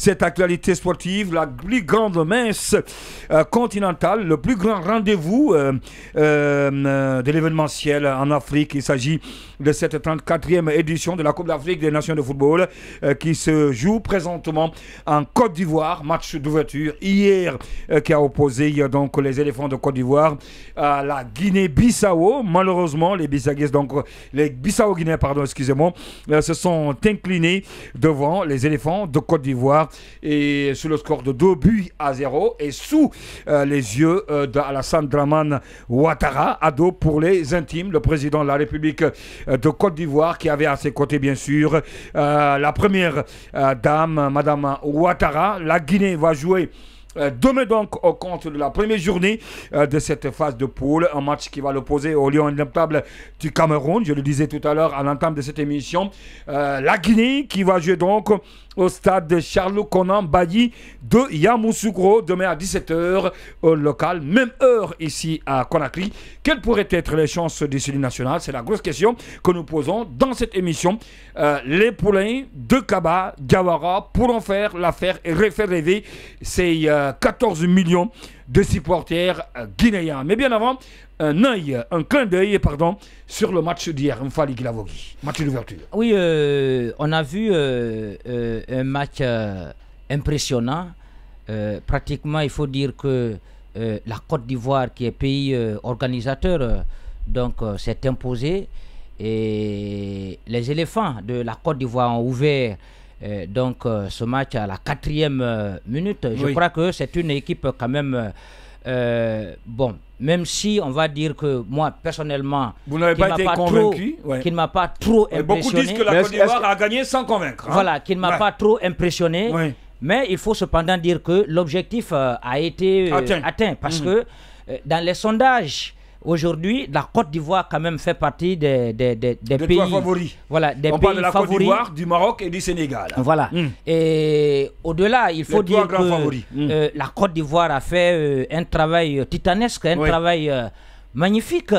cette actualité sportive, la plus grande messe continentale, le plus grand rendez-vous de l'événementiel en Afrique. Il s'agit de cette 34e édition de la Coupe d'Afrique des Nations de football qui se joue présentement en Côte d'Ivoire. Match d'ouverture hier qui a opposé donc les éléphants de Côte d'Ivoire à la Guinée-Bissau. Malheureusement, les Bissau-Guinéens, donc les Bissau-Guinéens, pardon, excusez-moi, se sont inclinés devant les éléphants de Côte d'Ivoire et sur le score de 2-0 et sous les yeux d'Alassane Dramane Ouattara, ado pour les intimes, le président de la République de Côte d'Ivoire, qui avait à ses côtés bien sûr la première dame, Madame Ouattara. La Guinée va jouer demain donc au compte de la première journée de cette phase de poule, un match qui va l'opposer au Lion indomptable du Cameroun. Je le disais tout à l'heure à l'entame de cette émission. La Guinée qui va jouer donc au stade de Charles Konan Bayi de Yamoussoukro demain à 17h au local, même heure ici à Conakry. Quelles pourraient être les chances du Sili national? C'est la grosse question que nous posons dans cette émission. Les poulains de Kaba Diawara pourront faire l'affaire et faire rêver ces 14 millions de supporters guinéens. Mais bien avant, un clin d'œil, pardon, sur le match d'hier, Mfali Guilavogui, match d'ouverture. Oui, on a vu un match impressionnant. Pratiquement, il faut dire que la Côte d'Ivoire, qui est pays organisateur, donc s'est imposée. Et les éléphants de la Côte d'Ivoire ont ouvert donc ce match à la 4e minute. Je crois que c'est une équipe quand même bon, même si on va dire que moi personnellement, vous n'avez pas été convaincu, qui ne m'a pas trop impressionné. Beaucoup disent que la Côte d'Ivoire a gagné sans convaincre. Voilà, qui ne m'a pas trop impressionné. Mais il faut cependant dire que l'objectif a été atteint parce que dans les sondages, aujourd'hui, la Côte d'Ivoire quand même fait partie des pays favoris. Voilà, des on pays parle de la favoris. Côte d'Ivoire, du Maroc et du Sénégal. Voilà. Et au-delà, il faut dire que la Côte d'Ivoire a fait un travail titanesque, un travail magnifique,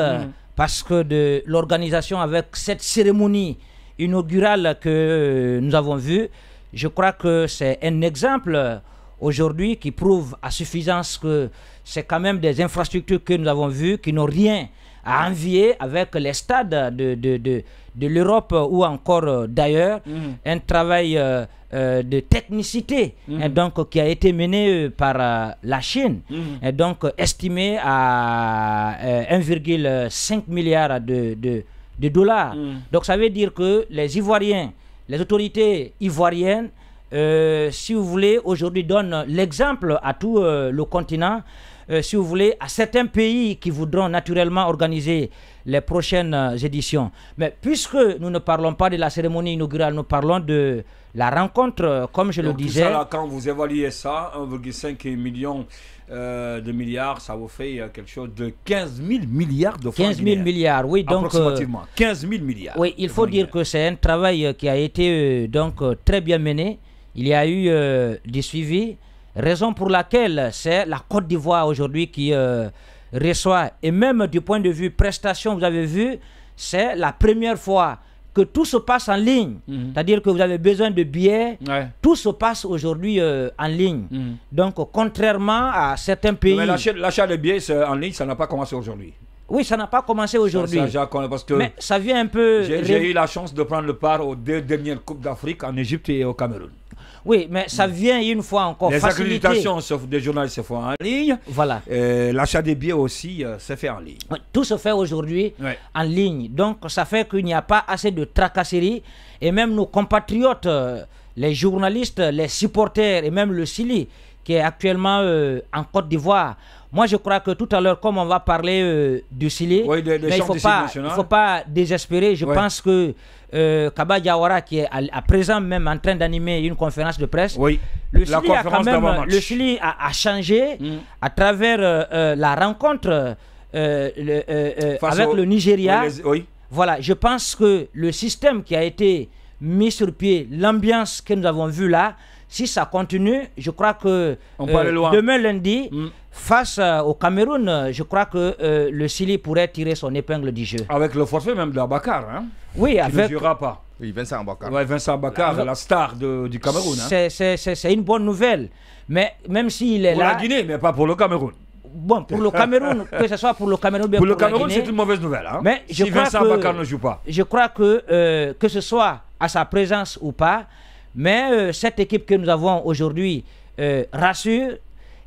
parce que de l'organisation avec cette cérémonie inaugurale que nous avons vue, je crois que c'est un exemple aujourd'hui qui prouve à suffisance que c'est quand même des infrastructures que nous avons vues qui n'ont rien à envier avec les stades de l'Europe ou encore d'ailleurs. Un travail de technicité et donc, qui a été mené par la Chine, et donc estimé à 1,5 milliard de dollars. Donc ça veut dire que les Ivoiriens, les autorités ivoiriennes, si vous voulez, aujourd'hui donnent l'exemple à tout le continent, si vous voulez, à certains pays qui voudront naturellement organiser les prochaines éditions. Mais puisque nous ne parlons pas de la cérémonie inaugurale, nous parlons de la rencontre, comme je le disais. Ça, là, quand vous évaluez ça, 1,5 million de milliards, ça vous fait quelque chose de 15 000 milliards de francs. 15 000 milliards, oui. Donc, approximativement, 15 000 milliards. Oui, il faut dire que c'est un travail qui a été donc très bien mené. Il y a eu du suivi, raison pour laquelle c'est la Côte d'Ivoire aujourd'hui qui reçoit, et même du point de vue prestation, vous avez vu, c'est la première fois que tout se passe en ligne. C'est-à-dire que vous avez besoin de billets, tout se passe aujourd'hui en ligne. Donc, contrairement à certains pays... Mais l'achat de billets en ligne, ça n'a pas commencé aujourd'hui. Oui, ça n'a pas commencé aujourd'hui. Mais ça vient un peu... J'ai eu la chance de prendre part aux 2 dernières Coupes d'Afrique en Égypte et au Cameroun. Oui, mais ça vient une fois encore faciliter. Les accréditations des journalistes se font en ligne. Voilà. L'achat des billets aussi se fait en ligne. Tout se fait aujourd'hui en ligne. Donc, ça fait qu'il n'y a pas assez de tracasseries. Et même nos compatriotes, les journalistes, les supporters et même le Sili, qui est actuellement en Côte d'Ivoire. Moi, je crois que tout à l'heure, comme on va parler du Sili, mais il ne faut pas désespérer. Je pense que Kaba Diawara, qui est à présent même en train d'animer une conférence de presse, le Sili a changé à travers la rencontre avec le Nigeria. Voilà, je pense que le système qui a été mis sur pied, l'ambiance que nous avons vue là, si ça continue, je crois que demain lundi, face au Cameroun, je crois que le Sili pourrait tirer son épingle du jeu. Avec le forfait même d'Abakar, hein, oui, qui ne jouera pas. Oui, Vincent Aboubakar. Ouais, Vincent Aboubakar, la star du Cameroun. Hein. C'est une bonne nouvelle. Mais même s'il est pour là... Pour la Guinée, mais pas pour le Cameroun. Bon, pour le Cameroun, que ce soit pour le Cameroun, bien pour le Cameroun, c'est une mauvaise nouvelle. Hein. Mais si Vincent Aboubakar ne joue pas. Je crois que ce soit à sa présence ou pas, mais cette équipe que nous avons aujourd'hui rassure.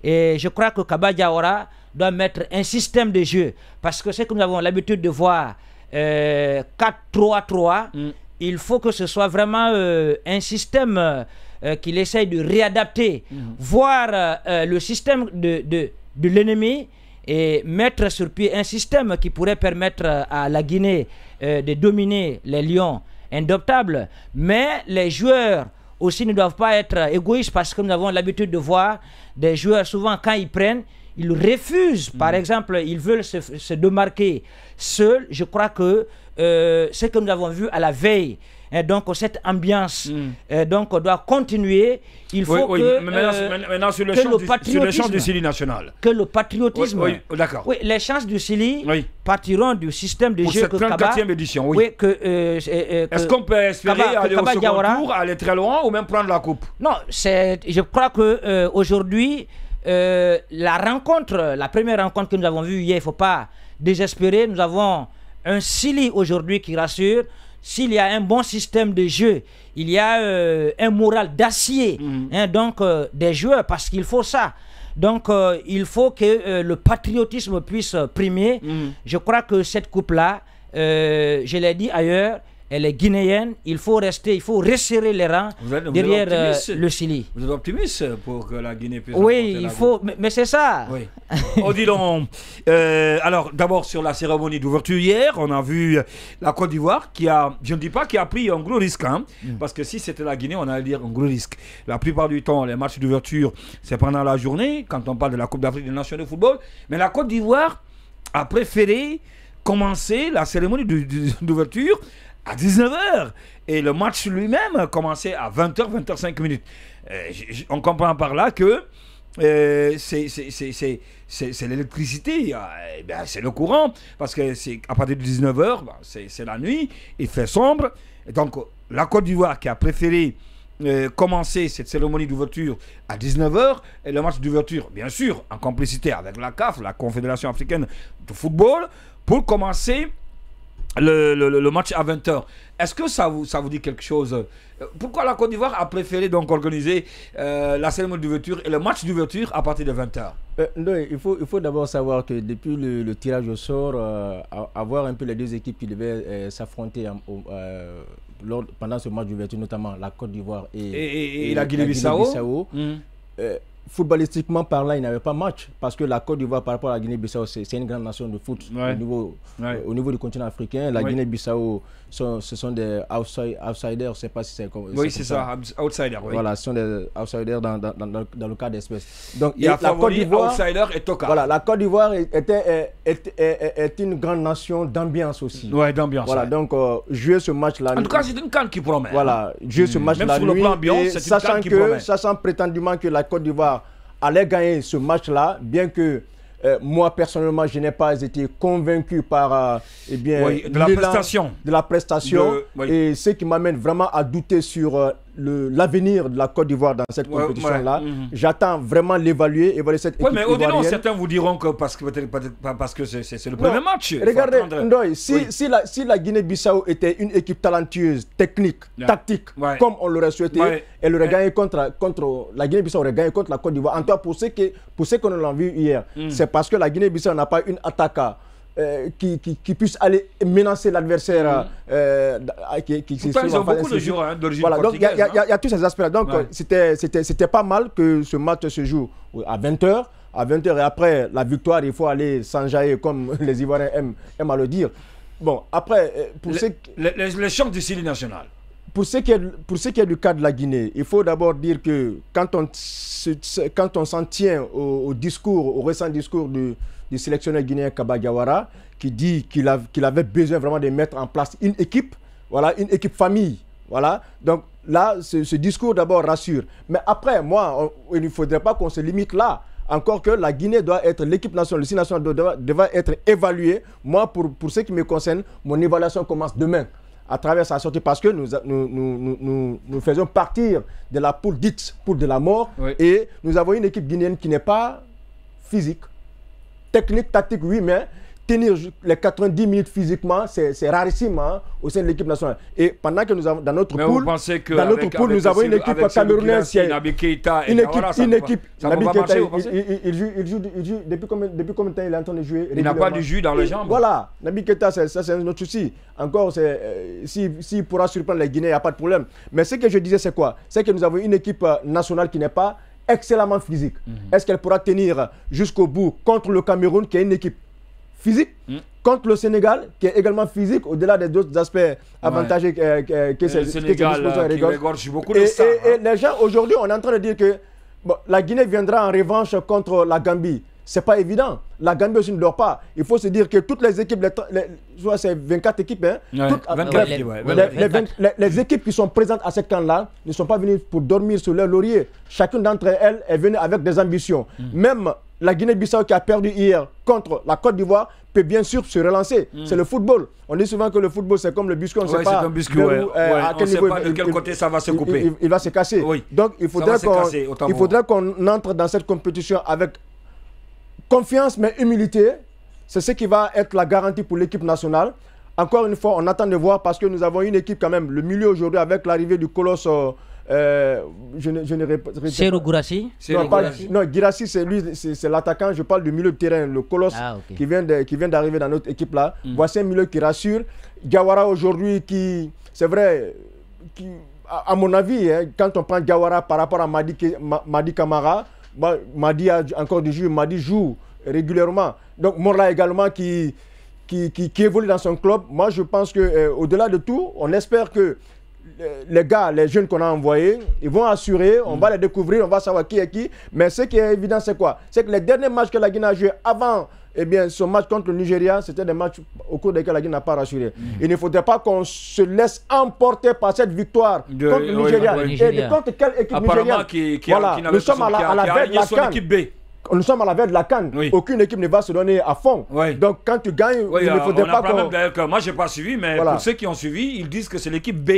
Et je crois que Kaba Diawara doit mettre un système de jeu. Parce que c'est que nous avons l'habitude de voir 4-3-3. Il faut que ce soit vraiment un système qu'il essaye de réadapter. Voir le système de l'ennemi et mettre sur pied un système qui pourrait permettre à la Guinée de dominer les Lions indoptables. Mais les joueurs aussi ne doivent pas être égoïstes parce que nous avons l'habitude de voir des joueurs, souvent quand ils prennent, ils refusent. Par exemple, ils veulent se démarquer seuls. Je crois que ce que nous avons vu à la veille, et donc cette ambiance donc on doit continuer. Il faut que maintenant sur le champ du Sili national, que le patriotisme, d'accord. Oui, les chances du Sili partiront du système de jeu que Kaba. 34e édition, est-ce qu'on peut espérer aller au second tour, aller très loin ou même prendre la coupe? Non, je crois que aujourd'hui la première rencontre que nous avons vue hier, il ne faut pas désespérer. Nous avons un Sili aujourd'hui qui rassure. S'il y a un bon système de jeu, il y a un moral d'acier, donc des joueurs, parce qu'il faut ça. Donc il faut que le patriotisme puisse primer. Je crois que cette coupe-là, je l'ai dit ailleurs, elle est guinéenne. Il faut resserrer les rangs derrière le Sili. Vous êtes optimiste pour que la Guinée puisse... Oui, il faut, mais c'est ça. Oui. Oh, dis donc. Alors, d'abord, sur la cérémonie d'ouverture hier, on a vu la Côte d'Ivoire qui a, je ne dis pas qui a pris un gros risque, hein, parce que si c'était la Guinée, on allait dire un gros risque. La plupart du temps, les matchs d'ouverture, c'est pendant la journée, quand on parle de la Coupe d'Afrique des Nations de football. Mais la Côte d'Ivoire a préféré commencer la cérémonie d'ouverture à 19h. Et le match lui-même commençait à 20h, 20h05. On comprend par là que c'est l'électricité, c'est le courant, parce que c'est à partir de 19h, c'est la nuit, il fait sombre. Et donc la Côte d'Ivoire qui a préféré commencer cette cérémonie d'ouverture à 19h et le match d'ouverture, bien sûr, en complicité avec la CAF, la Confédération africaine de football, pour commencer le match à 20h. Est-ce que ça vous dit quelque chose? Pourquoi la Côte d'Ivoire a préféré donc organiser la cérémonie d'ouverture et le match d'ouverture à partir de 20h? Il faut d'abord savoir que depuis le tirage au sort, avoir un peu les deux équipes qui devaient s'affronter pendant ce match d'ouverture, notamment la Côte d'Ivoire et la Guinée-Bissau. Footballistiquement parlant, il n'y avait pas match parce que la Côte d'Ivoire par rapport à la Guinée-Bissau, c'est une grande nation de foot au niveau du continent africain. La Guinée-Bissau, ce sont des outsiders, je ne sais pas si c'est comme oui, c'est ça, outsiders. Oui. Voilà, ce sont des outsiders dans le cas d'espèce. Donc, il y a la Côte d'Ivoire, outsider et Toka. Voilà, la Côte d'Ivoire est une grande nation d'ambiance aussi. Oui, d'ambiance. Voilà, donc jouer ce match-là. En tout cas, c'est une canne qui promet. Voilà, jouer ce match-là. Même sur le plan ambiance, c'est une canne qui promet. Sachant prétendument que la Côte d'Ivoire allait gagner ce match-là, bien que moi personnellement je n'ai pas été convaincu par de la prestation et ce qui m'amène vraiment à douter sur l'avenir de la Côte d'Ivoire dans cette compétition-là. J'attends vraiment l'évaluer cette équipe mais au-delà, certains vous diront que parce que c'est le premier match. Regardez, Ndoye, si la Guinée-Bissau était une équipe talentueuse, technique, tactique, comme on l'aurait souhaité, elle aurait gagné la Guinée-Bissau aurait gagné contre la Côte d'Ivoire. En tout cas, pour ce qu'on a vu hier, c'est parce que la Guinée-Bissau n'a pas une attaque qui puisse aller menacer l'adversaire. Pourtant, ils ont beaucoup de joueurs d'origine portugaise. Donc, il y a tous ces aspects-là. Donc, c'était pas mal que ce match se joue à 20h. À 20h et après la victoire, il faut aller s'enjailler comme les Ivoiriens aiment à le dire. Bon, après, pour les champs du Sili national. Pour ce qui est du cas de la Guinée, il faut d'abord dire que quand on s'en tient au récent discours du sélectionneur guinéen Kaba Diawara, qui dit qu'il avait besoin vraiment de mettre en place une équipe, voilà, une équipe famille. Voilà. Donc là, ce discours d'abord rassure. Mais après, moi, il ne faudrait pas qu'on se limite là. Encore que la Guinée doit être, l'équipe nationale, le Sili national doit être évaluée. Moi, pour ce qui me concerne, mon évaluation commence demain. à travers sa sortie parce que nous faisons partir de la poule dite poule de la mort. Oui. Et nous avons une équipe guinéenne qui n'est pas physique. Technique, tactique, oui, mais tenir les 90 minutes physiquement, c'est rarissime hein, au sein de l'équipe nationale. Et pendant que nous avons dans notre poule, nous avons une équipe camerounaise qui est une équipe. Naby Keita, il joue depuis combien de temps il est en train de jouer? Il n'a pas du jus dans les jambes. Voilà, Naby Keita, ça c'est un autre souci. Encore, s'il pourra surprendre les Guinéens, il n'y a pas de problème. Mais ce que je disais, c'est quoi? C'est que nous avons une équipe nationale qui n'est pas excellemment physique. Est-ce qu'elle pourra tenir jusqu'au bout contre le Cameroun, qui est une équipe physique, contre le Sénégal, qui est également physique, au-delà des autres aspects avantageux que le Sénégal qui regorge beaucoup de stars. Et les gens, aujourd'hui, on est en train de dire que la Guinée viendra en revanche contre la Gambie. C'est pas évident. La Gambie aussi ne dort pas. Il faut se dire que toutes les équipes, c'est 24 équipes, hein, les équipes qui sont présentes à cette camp-là ne sont pas venues pour dormir sur leur laurier. Chacune d'entre elles est venue avec des ambitions. Même la Guinée-Bissau qui a perdu hier contre la Côte d'Ivoire peut bien sûr se relancer. C'est le football. On dit souvent que le football c'est comme le biscuit, on ne sait pas à quel niveau, de quel côté ça va se couper. Il va se casser. Oui. Donc il faudrait qu'on entre dans cette compétition avec confiance mais humilité. C'est ce qui va être la garantie pour l'équipe nationale. Encore une fois, on attend de voir parce que nous avons une équipe quand même. Le milieu aujourd'hui avec l'arrivée du colosse. Serhou Guirassy. Non, Guirassy, c'est l'attaquant. Je parle du milieu de terrain, le colosse qui vient d'arriver dans notre équipe là. Voici un milieu qui rassure. Diawara aujourd'hui, c'est vrai, à mon avis, hein, quand on prend Diawara par rapport à Madi Camara, Madi a encore du jeu, Madi joue régulièrement. Donc Morla également qui évolue dans son club. Moi, je pense que au-delà de tout, on espère que les gars, les jeunes qu'on a envoyés, ils vont assurer, on va les découvrir, on va savoir qui est qui. Mais ce qui est évident, c'est quoi? C'est que les derniers matchs que la Guinée a joués avant son match contre le Nigeria, c'était des matchs au cours desquels la Guinée n'a pas rassuré. Il ne faudrait pas qu'on se laisse emporter par cette victoire contre le Nigeria. Et contre quelle équipe nigériane nous sommes à la veille de la CAN. Nous sommes à la veille de la CAN. Aucune équipe ne va se donner à fond. Donc quand tu gagnes, il ne faudrait pas qu'on... Moi, je n'ai pas suivi, mais pour ceux qui ont suivi, ils disent que c'est l'équipe B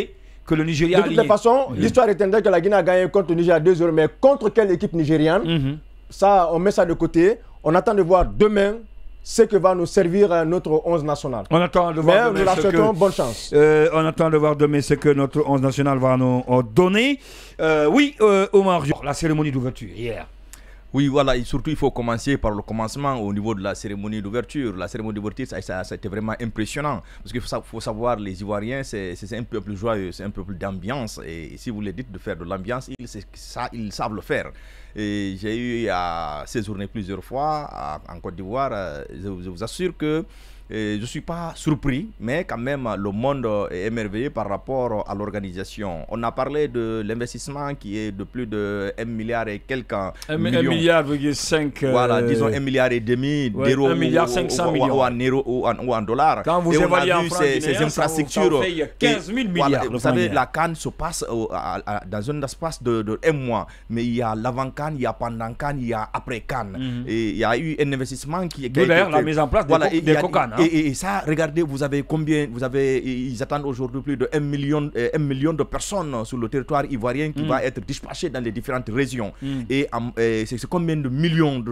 que le Nigeria a de toute façon, l'histoire retiendrait que la Guinée a gagné contre le Nigeria 2-0, mais contre quelle équipe nigériane? Ça, on met ça de côté. On attend de voir demain ce que va nous servir notre 11 national. On attend de voir demain nous la souhaitons bonne chance. On attend de voir demain ce que notre 11 national va nous donner. Omar, la cérémonie d'ouverture hier. Oui, voilà, et surtout il faut commencer par le commencement au niveau de la cérémonie d'ouverture. La cérémonie d'ouverture, ça a été vraiment impressionnant. Parce qu'il faut savoir, les Ivoiriens, c'est un peuple joyeux, c'est un peuple d'ambiance. Et si vous les dites de faire de l'ambiance, ils savent le faire. Et j'ai eu à séjourner plusieurs fois en Côte d'Ivoire. Je vous assure que je ne suis pas surpris, mais quand même le monde est émerveillé par rapport à l'organisation. On a parlé de l'investissement qui est de plus de 1 milliard et quelques millions. 1,5 milliard. Voilà, disons 1,5 milliard d'euros 1,5 milliard ou en dollars. Quand vous évaluez en francs ces infrastructures, ça fait 15 000 milliards. Voilà, vous savez, la CAN se passe dans un espace de 1 mois. Mais il y a l'avant-CAN, il y a pendant CAN, il y a après CAN. Et il y a eu un investissement qui est... D'ailleurs, la mise en place des COCAN. Et ça, regardez, ils attendent aujourd'hui plus de 1 million de personnes sur le territoire ivoirien qui va être dispatché dans les différentes régions. Et c'est combien de millions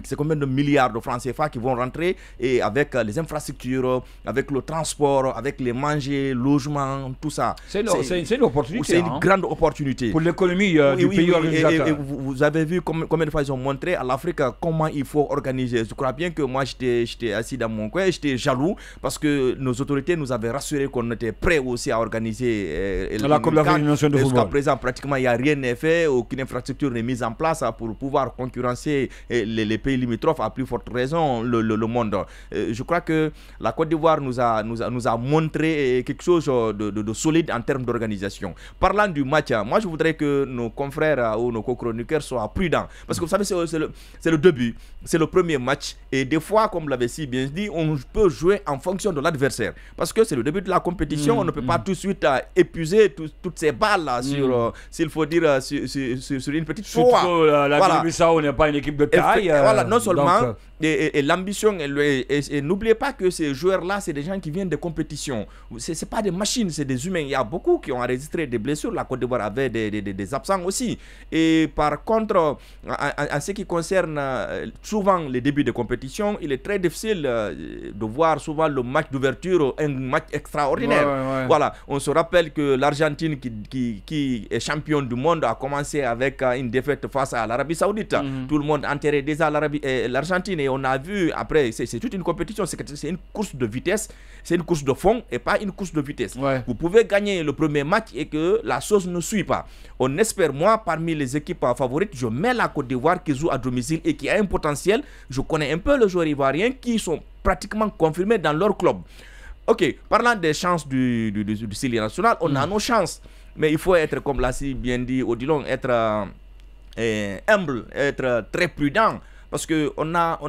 c'est combien de milliards de francs CFA qui vont rentrer, et avec les infrastructures, avec le transport, avec les manger, logements, tout ça. C'est une opportunité. C'est une grande opportunité. Pour l'économie du pays organisateur. Et vous avez vu combien de fois ils ont montré à l'Afrique comment il faut organiser. Je crois bien que moi, j'étais assis dans mon coin, j'étais jaloux parce que nos autorités nous avaient rassuré qu'on était prêts aussi à organiser la Coupe d'Afrique de football. Jusqu'à présent, pratiquement, il n'y a rien n'est fait, aucune infrastructure n'est mise en place pour pouvoir concurrencer les pays limitrophes, à plus forte raison le monde. Je crois que la Côte d'Ivoire nous a montré quelque chose de solide en termes d'organisation. Parlant du match, moi je voudrais que nos confrères ou nos co-chroniqueurs soient prudents, parce que vous savez, c'est le début, c'est le premier match, et des fois, comme l'avait si bien dit, on peut jouer en fonction de l'adversaire, parce que c'est le début de la compétition. On ne peut pas tout de suite épuiser toutes ces balles là, s'il faut dire, sur une petite fois. La Guinée-Bissau n'est pas une équipe de taille. Voilà, non seulement et l'ambition. Et n'oubliez pas que ces joueurs-là, c'est des gens qui viennent des compétitions. Ce n'est pas des machines, c'est des humains. Il y a beaucoup qui ont enregistré des blessures. La Côte d'Ivoire avait des absents aussi. Et par contre, en ce qui concerne souvent les débuts de compétition, il est très difficile de voir souvent le match d'ouverture, un match extraordinaire. Voilà, on se rappelle que l'Argentine qui est championne du monde a commencé avec une défaite face à l'Arabie Saoudite. Tout le monde enterrait déjà l'Argentine et on a vu après, c'est toute une compétition, c'est une course de vitesse, c'est une course de fond et pas une course de vitesse. Vous pouvez gagner le premier match et que la sauce ne suit pas. On espère, moi, parmi les équipes favorites, je mets la Côte d'Ivoire qui joue à domicile et qui a un potentiel. Je connais un peu les joueurs ivoiriens qui sont pratiquement confirmés dans leur club. Ok, parlant des chances du Syli national, on a nos chances. Mais il faut être, comme l'a si bien dit Odilon, être humble, être très prudent. Parce qu'on a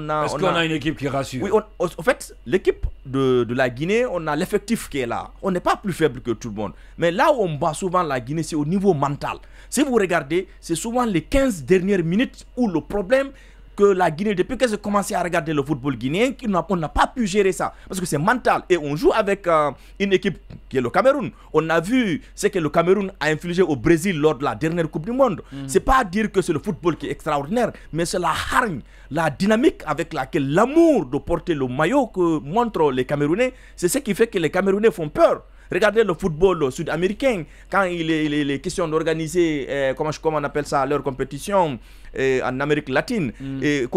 une équipe qui rassure. Oui, en fait, l'équipe de la Guinée, on a l'effectif qui est là. On n'est pas plus faible que tout le monde. Mais là où on bat souvent la Guinée, c'est au niveau mental. Si vous regardez, c'est souvent les 15 dernières minutes où le problème que la Guinée, depuis qu'elle a commencé à regarder le football guinéen, on n'a pas pu gérer ça. Parce que c'est mental. Et on joue avec une équipe qui est le Cameroun. On a vu ce que le Cameroun a infligé au Brésil lors de la dernière Coupe du Monde. C'est pas dire que c'est le football qui est extraordinaire, mais c'est la hargne, la dynamique avec laquelle l'amour de porter le maillot que montrent les Camerounais, c'est ce qui fait que les Camerounais font peur. Regardez le football sud-américain, quand il est question d'organiser, comment on appelle ça, leur compétition en Amérique latine. C'est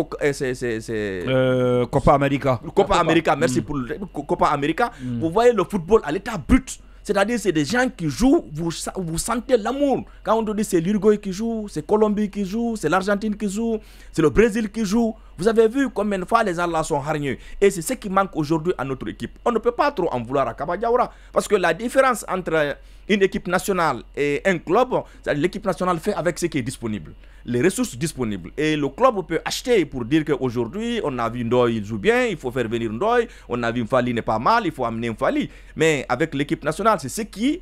Copa América. Copa América, merci pour Copa América. Vous voyez le football à l'état brut. C'est-à-dire c'est des gens qui jouent, vous sentez l'amour. Quand on dit c'est l'Uruguay qui joue, c'est Colombie qui joue, c'est l'Argentine qui joue, c'est le Brésil qui joue. Vous avez vu combien de fois les gens là sont hargneux. Et c'est ce qui manque aujourd'hui à notre équipe. On ne peut pas trop en vouloir à Kaba Diawara. Parce que la différence entre une équipe nationale et un club, l'équipe nationale fait avec ce qui est disponible. Les ressources disponibles. Et le club peut acheter pour dire qu'aujourd'hui, on a vu Ndoye, il joue bien, il faut faire venir Ndoye. On a vu Mfali n'est pas mal, il faut amener Mfali. Mais avec l'équipe nationale, c'est ce qui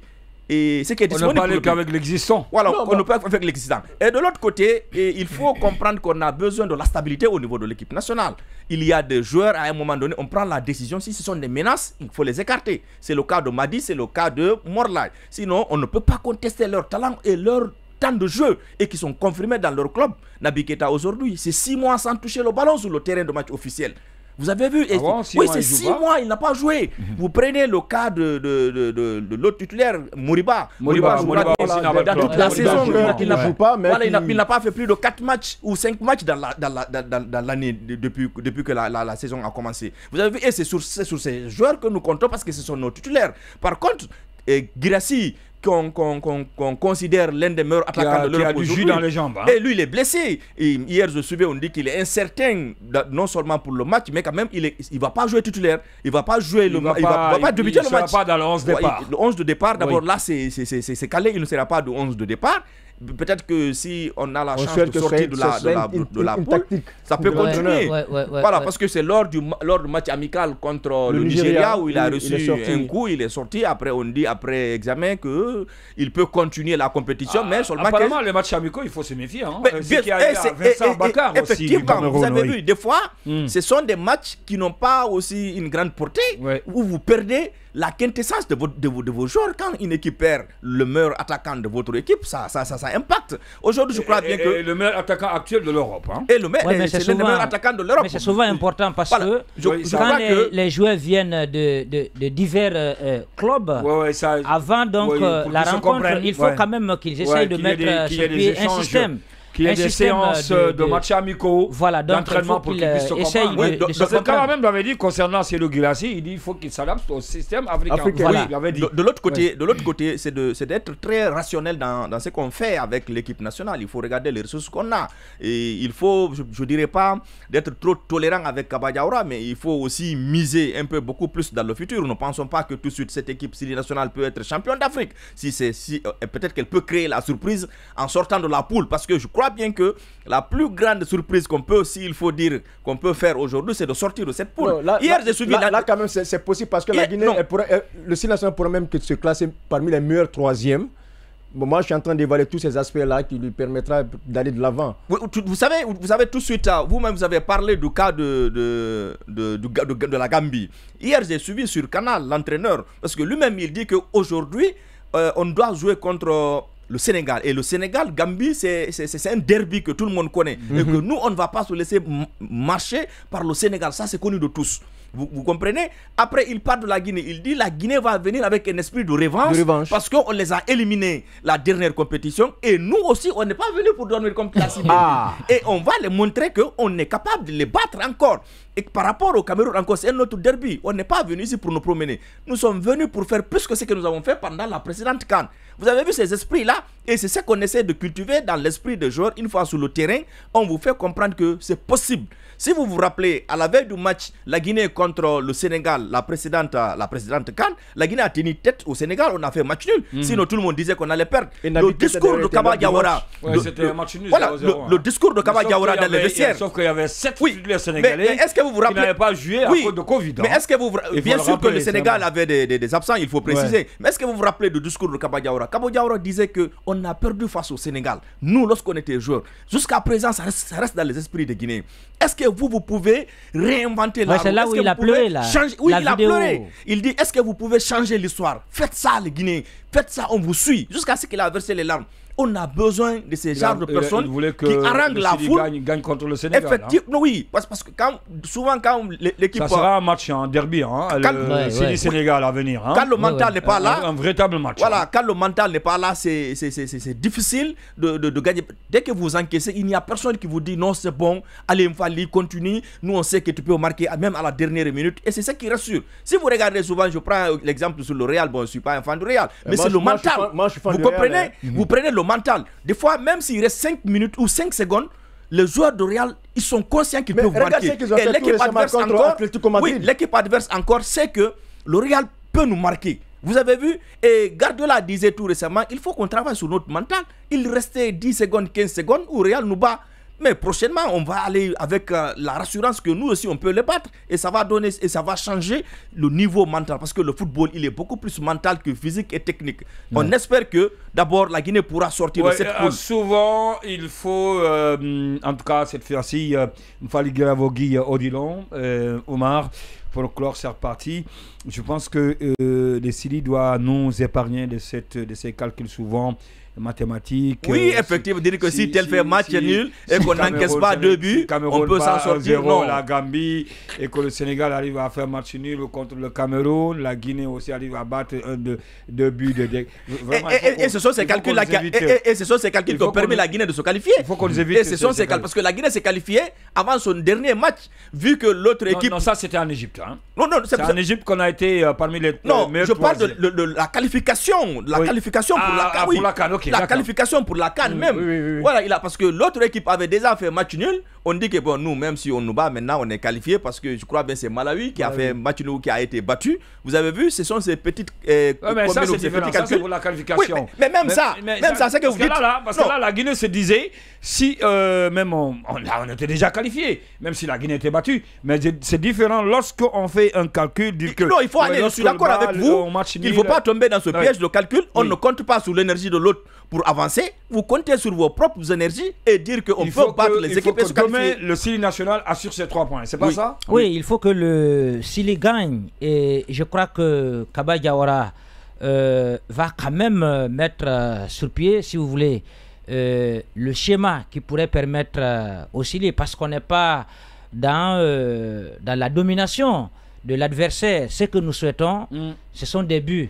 est disponible. On ne parle qu'avec l'existant. Voilà, on ne peut pas avec l'existant. Et de l'autre côté, il faut comprendre qu'on a besoin de la stabilité au niveau de l'équipe nationale. Il y a des joueurs, à un moment donné, on prend la décision, si ce sont des menaces, il faut les écarter. C'est le cas de Madi, c'est le cas de Morlaï. Sinon, on ne peut pas contester leur talent et leur temps de jeu et qui sont confirmés dans leur club. Naby Keita aujourd'hui, c'est 6 mois sans toucher le ballon sur le terrain de match officiel. Vous avez vu? Oui, c'est 6 mois, il n'a pas joué. Vous prenez le cas de l'autre titulaire, Moriba. Moriba dans toute la saison. Il ne joue pas, mais il n'a pas fait plus de 4 matchs ou 5 matchs dans l'année depuis que la saison a commencé. Vous avez vu? Et c'est sur ces joueurs que nous comptons parce que ce sont nos titulaires. Par contre, Guirassy, qu'on considère l'un des meilleurs attaquants de l'Europe aujourd'hui. Dans les jambes, hein. Et lui, il est blessé. Et hier, je suivais, on dit qu'il est incertain, non seulement pour le match, mais quand même, il ne va pas jouer titulaire. Il ne va pas jouer le match. Il va pas débuter le match. Il ne sera pas dans le 11 de départ. Le 11 de départ, d'abord, là, c'est calé. Il ne sera pas de 11 de départ. Peut-être que si on a la chance de sortir de la poule, ça peut continuer. Voilà, parce que c'est lors du match amical contre le Nigeria où il a reçu un coup, il est sorti. Après, on dit, après examen, qu'il peut continuer la compétition. Mais seulement apparemment, les matchs amicaux, il faut se méfier. Hein. Effectivement, vous avez vu, des fois, ce sont des matchs qui n'ont pas aussi une grande portée, où vous perdez la quintessence de vos joueurs. Quand une équipe perd le meilleur attaquant de votre équipe, ça impacte. Aujourd'hui, je crois bien que... le meilleur attaquant actuel de l'Europe. Hein. Et le meilleur attaquant de l'Europe. Mais c'est souvent important parce que quand les joueurs viennent de divers clubs, avant donc la rencontre, il faut quand même qu'ils essayent de mettre sur pied un système. Qu'il y ait des séances de matchs amicaux, d'entraînement pour qu'ils puissent se comprendre. C'est quand même, j'avais dit, concernant Cédou Guirassy, il dit qu'il faut qu'il s'adapte au système africain. Voilà. De l'autre côté, c'est d'être très rationnel dans ce qu'on fait avec l'équipe nationale. Il faut regarder les ressources qu'on a. Et il faut, je ne dirais pas d'être trop tolérant avec Kaba Diawara, mais il faut aussi miser un peu beaucoup plus dans le futur. Ne pensons pas que tout de suite cette équipe Syli nationale peut être championne d'Afrique. Peut-être qu'elle peut créer la surprise en sortant de la poule, parce que je crois bien que la plus grande surprise qu'on peut, s'il faut dire, qu'on peut faire aujourd'hui, c'est de sortir de cette poule. Non, là, quand même, c'est possible parce que la Guinée, le Syli national pourrait même se classer parmi les meilleurs troisièmes. Bon, moi, je suis en train d'évaluer tous ces aspects-là qui lui permettra d'aller de l'avant. Vous savez tout de suite, vous-même, vous avez parlé du cas de la Gambie. Hier, j'ai suivi sur Canal l'entraîneur, parce que lui-même, il dit qu'aujourd'hui, on doit jouer contre le Sénégal. Et le Sénégal, Gambie, c'est un derby que tout le monde connaît. Et que nous, on ne va pas se laisser marcher par le Sénégal. Ça, c'est connu de tous. Vous comprenez? Après, il parle de la Guinée. Il dit la Guinée va venir avec un esprit de revanche. Parce qu'on les a éliminés la dernière compétition. Et nous aussi, on n'est pas venu pour donner comme classe. Et on va les montrer qu'on est capable de les battre encore. Et par rapport au Cameroun, encore, c'est un autre derby. On n'est pas venu ici pour nous promener. Nous sommes venus pour faire plus que ce que nous avons fait pendant la précédente CAN. Vous avez vu ces esprits-là? Et c'est ce qu'on essaie de cultiver dans l'esprit des joueurs. Une fois sur le terrain, on vous fait comprendre que c'est possible. Si vous vous rappelez, à la veille du match, la Guinée contre le Sénégal, la précédente CAN, la Guinée a tenu tête au Sénégal, on a fait match nul. Sinon, tout le monde disait qu'on allait perdre. Le discours de Kaba Diawara, le discours de Kaba Diawara dans les vestiaires. Sauf qu'il y avait 7 titulaires sénégalais qui n'avaient pas joué à cause de Covid. Mais est-ce que vous bien sûr que le Sénégal avait des absents, il faut préciser. Mais est-ce que vous vous rappelez du discours de Kaba Diawara? Kaba Diawara disait qu'on a perdu face au Sénégal. Nous, lorsqu'on était joueurs, jusqu'à présent, ça reste dans les esprits des Guinéens. Est-ce que vous pouvez réinventer la roue? C'est là où il a pleuré, là. Oui, il a pleuré. Il dit, est-ce que vous pouvez changer l'histoire? Faites ça, les Guinéens. Faites ça, on vous suit. Jusqu'à ce qu'il a versé les larmes. On a besoin de ces genres de personnes qui haranguent la foule. Gagne contre le Sénégal. Effectivement, oui. Parce que souvent, quand l'équipe... Ça sera un match en derby, le Sénégal à venir. Quand le mental n'est pas là... Un véritable match. Voilà, quand le mental n'est pas là, c'est difficile de gagner. Dès que vous encaissez, il n'y a personne qui vous dit non, c'est bon, allez, Mfali, continue. Nous, on sait que tu peux marquer même à la dernière minute. Et c'est ça qui rassure. Si vous regardez souvent, je prends l'exemple sur le Real. Bon, je ne suis pas un fan du Real. Mais c'est le mental. Vous comprenez? Vous prenez le mental. Des fois, même s'il reste 5 minutes ou 5 secondes, les joueurs de Real, ils sont conscients qu'ils peuvent marquer. Et l'équipe adverse encore sait que le Real peut nous marquer. Vous avez vu, et Guardiola disait tout récemment, il faut qu'on travaille sur notre mental. Il restait 10 secondes, 15 secondes où Real nous bat. Mais prochainement, on va aller avec la rassurance que nous aussi, on peut les battre. Et ça va donner, et ça va changer le niveau mental. Parce que le football, il est beaucoup plus mental que physique et technique. On espère que, d'abord, la Guinée pourra sortir de cette poule. Souvent, il faut, en tout cas, cette fois-ci, il fallait Gravogui Odilon, Omar, pour clore cette partie. Je pense que les Sili doivent nous épargner de ces calculs souvent mathématiques. Oui, effectivement, dire que si tel fait match nul et qu'on n'encaisse pas 2 buts, on peut s'en sortir. Non, la Gambie et que le Sénégal arrive à faire match nul contre le Cameroun, la Guinée aussi arrive à battre 2 buts. Et ce sont ces calculs qui ont permis la Guinée de se qualifier. Il faut qu'on les évite. Et ce sont ces calculs, parce que la Guinée s'est qualifiée avant son dernier match, vu que l'autre équipe... Non, ça c'était en Égypte. Non, c'est en Égypte qu'on a été parmi les meilleurs. Non, je parle de la qualification. La qualification pour la CAN. Pour la CAN, ok. La qualification pour la CAN même. Oui. Voilà, parce que l'autre équipe avait déjà fait match nul. On dit que bon, nous, même si on nous bat maintenant, on est qualifié parce que je crois bien c'est Malawi qui a fait match nul, qui a été battu. Vous avez vu, ce sont ces petites. Mais ça, c'est différent. Ça, c'est pour la qualification. Oui, mais même ça, c'est que vous dites. Parce que là, la Guinée se disait, si même on était déjà qualifié, même si la Guinée était battue, mais c'est différent lorsqu'on fait un calcul du que. Non, il faut aller. Je suis d'accord avec vous. Il ne faut pas tomber dans ce piège de calcul. On ne compte pas sur l'énergie de l'autre pour avancer. Vous comptez sur vos propres énergies et dire qu'on peut battre les équipes et se qualifier. Le Sili national assure ses 3 points. C'est pas ça? Oui, il faut que le Sili gagne. Et je crois que Kaba Diawara va quand même mettre sur pied, si vous voulez, le schéma qui pourrait permettre au Sili, parce qu'on n'est pas dans la domination de l'adversaire. Ce que nous souhaitons, ce sont des buts.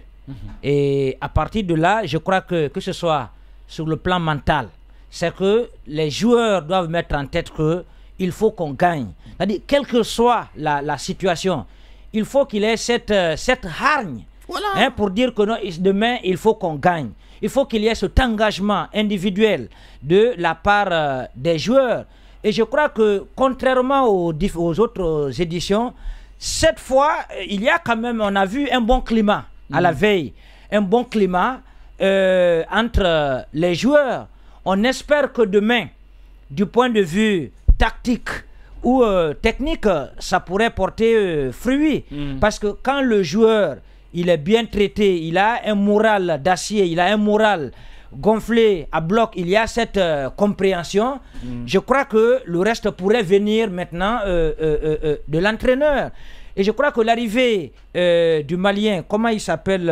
Et à partir de là, je crois que ce soit sur le plan mental, c'est que les joueurs doivent mettre en tête qu'il faut qu'on gagne. C'est-à-dire, quelle que soit la situation, il faut qu'il ait cette hargne, voilà, pour dire que non, demain, il faut qu'on gagne. Il faut qu'il y ait cet engagement individuel de la part des joueurs. Et je crois que, contrairement aux autres éditions, cette fois, il y a quand même, on a vu un bon climat à la veille, un bon climat entre les joueurs. On espère que demain, du point de vue tactique ou technique, ça pourrait porter fruit. Parce que quand le joueur, il est bien traité, il a un moral d'acier, il a un moral gonflé à bloc, il y a cette compréhension. Je crois que le reste pourrait venir maintenant de l'entraîneur. Et je crois que l'arrivée du Malien, comment il s'appelle,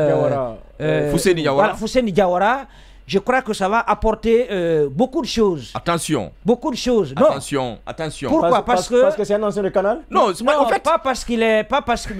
Fousseni Diawara. Voilà, Fousseni Diawara, je crois que ça va apporter beaucoup de choses. Attention. Beaucoup de choses. Attention, attention. Pourquoi? Parce que c'est un ancien de Canal? Non, en fait, pas parce qu'il est,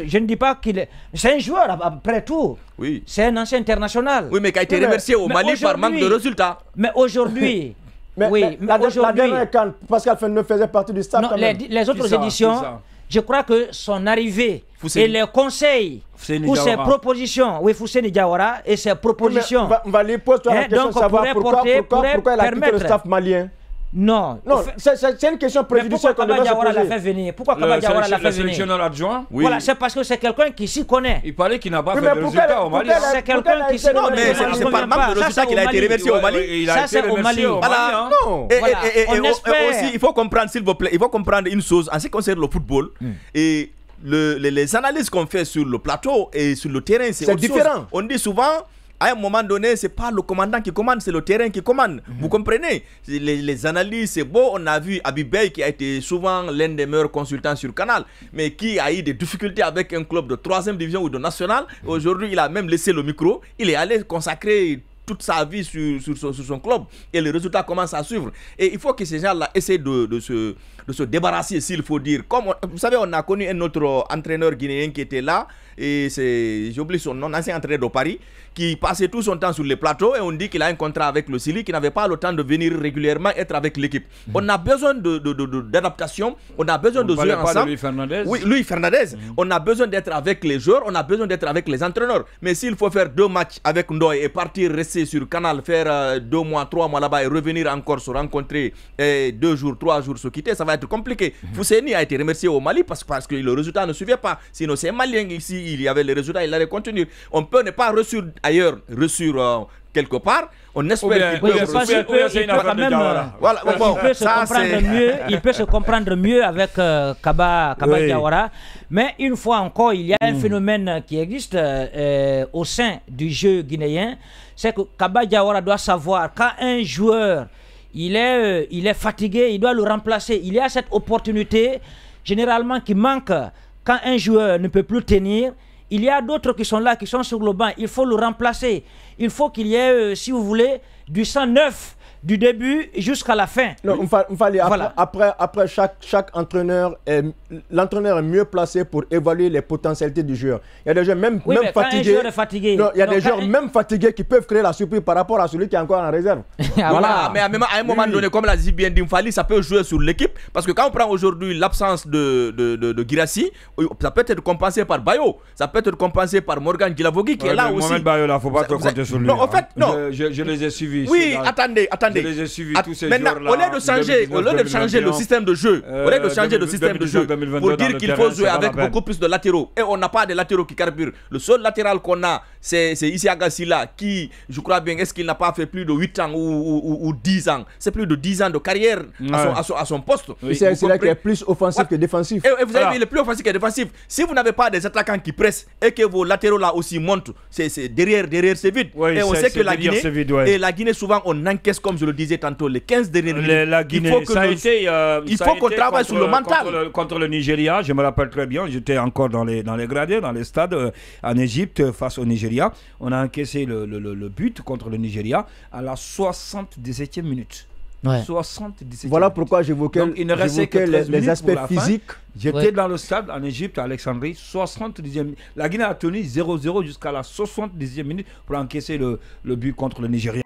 je ne dis pas qu'il est. C'est un joueur après tout. Oui. C'est un ancien international. Oui, mais qui a été remercié au Mali par manque de résultats. Mais aujourd'hui. Mais oui, la dernière CAN, Pascal Fenneau faisait partie du staff. Non, les autres éditions, je crois que son arrivée et les conseils ou ses propositions, oui, Fousseni Diawara et ses propositions. On va aller poser la question de savoir pourquoi il a quitté le staff malien. Non, c'est une question préjudicielle qu'on devrait se poser. L'a fait venir. Pourquoi Kaba Diawara l'a fait venir? Le sélectionneur adjoint. Oui. Voilà, c'est parce que c'est quelqu'un qui s'y connaît. Il paraît qu'il n'a pas fait de résultat au Mali. C'est quelqu'un qui s'y connaît. Non, mais c'est par manque de résultat qu'il a été remercié au Mali. Ça, c'est au Mali. Voilà. Non. Et aussi, il faut comprendre, s'il vous plaît, il faut comprendre une chose en ce qui concerne le football. Et les analyses qu'on fait sur le plateau et sur le terrain, c'est différent. On dit souvent, à un moment donné, c'est pas le commandant qui commande, c'est le terrain qui commande. Vous comprenez? Les analyses, c'est beau. On a vu Abibey qui a été souvent l'un des meilleurs consultants sur Canal, mais qui a eu des difficultés avec un club de 3e division ou de national. Aujourd'hui, il a même laissé le micro. Il est allé consacrer toute sa vie sur son club et les résultats commencent à suivre. Et il faut que ces gens-là essaient de se débarrasser, s'il faut dire. Comme vous savez, on a connu un autre entraîneur guinéen qui était là, et j'ai oublié son nom, ancien entraîneur de Paris, qui passait tout son temps sur les plateaux, et on dit qu'il a un contrat avec le Sili, qui n'avait pas le temps de venir régulièrement être avec l'équipe. On a besoin d'adaptation, on a besoin de jouer ensemble. Louis Fernandez. Oui, Louis Fernandez. On a besoin d'être avec les joueurs, on a besoin d'être avec les entraîneurs. Mais s'il faut faire 2 matchs avec Ndoye et partir rester sur Canal, faire 2 mois, 3 mois là-bas et revenir encore se rencontrer 2 jours, 3 jours, se quitter, ça va être compliqué. Fousseni a été remercié au Mali parce que le résultat ne suivait pas. Sinon, c'est un Malien ici, il y avait les résultats, il allait continuer. On peut ne pas reçu ailleurs, reçu quelque part. On espère qu'il peut quand même. Voilà, il peut se comprendre mieux avec Kaba Diawara. Mais une fois encore, il y a un phénomène qui existe au sein du jeu guinéen. C'est que Kaba Diawara doit savoir quand un joueur il est fatigué, il doit le remplacer. Il y a cette opportunité généralement qui manque quand un joueur ne peut plus tenir. Il y a d'autres qui sont là, qui sont sur le banc. Il faut le remplacer. Il faut qu'il y ait, si vous voulez, du sang neuf du début jusqu'à la fin. Non, après chaque entraîneur, l'entraîneur est mieux placé pour évaluer les potentialités du joueur. Il y a des joueurs même fatigués. Non, il y a des joueurs même fatigués qui peuvent créer la surprise par rapport à celui qui est encore en réserve. Voilà. Mais à un moment donné, comme l'a dit bien Dimfali, ça peut jouer sur l'équipe. Parce que quand on prend aujourd'hui l'absence de Guirassy, ça peut être compensé par Bayo. Ça peut être compensé par Morgan Djilavogui qui est là aussi. Mohamed Bayo, il ne faut pas compter sur lui. Non, en fait, non. Je les ai suivis. Oui, attendez. Je les ai suivis tous ces maintenant, jours-là. au lieu de changer le système de jeu, pour dire qu'il faut jouer avec beaucoup plus de latéraux, et on n'a pas de latéraux qui carburent. Le seul latéral qu'on a, c'est Isiaga Silla, qui, je crois bien, est-ce qu'il n'a pas fait plus de 8 ans ou 10 ans? C'est plus de 10 ans de carrière à son poste. Oui. C'est là qui est plus offensif que défensif. Et vous avez vu, le plus offensif que défensif. Si vous n'avez pas des attaquants qui pressent et que vos latéraux là aussi montent, c'est derrière c'est vide. Oui, et on sait que la Guinée, souvent, on encaisse, comme je le disais tantôt, les 15 dernières minutes. La Guinée, il faut qu'on travaille sur le mental. Contre le Nigeria, je me rappelle très bien, j'étais encore dans les gradés, dans les stades en Égypte face au Nigeria. On a encaissé le but contre le Nigeria à la 77e minute. Ouais. 77. Voilà pourquoi j'évoquais les aspects physiques. J'étais dans le stade en Égypte, à Alexandrie, 70e minute. La Guinée a tenu 0-0 jusqu'à la 70e minute pour encaisser le but contre le Nigeria.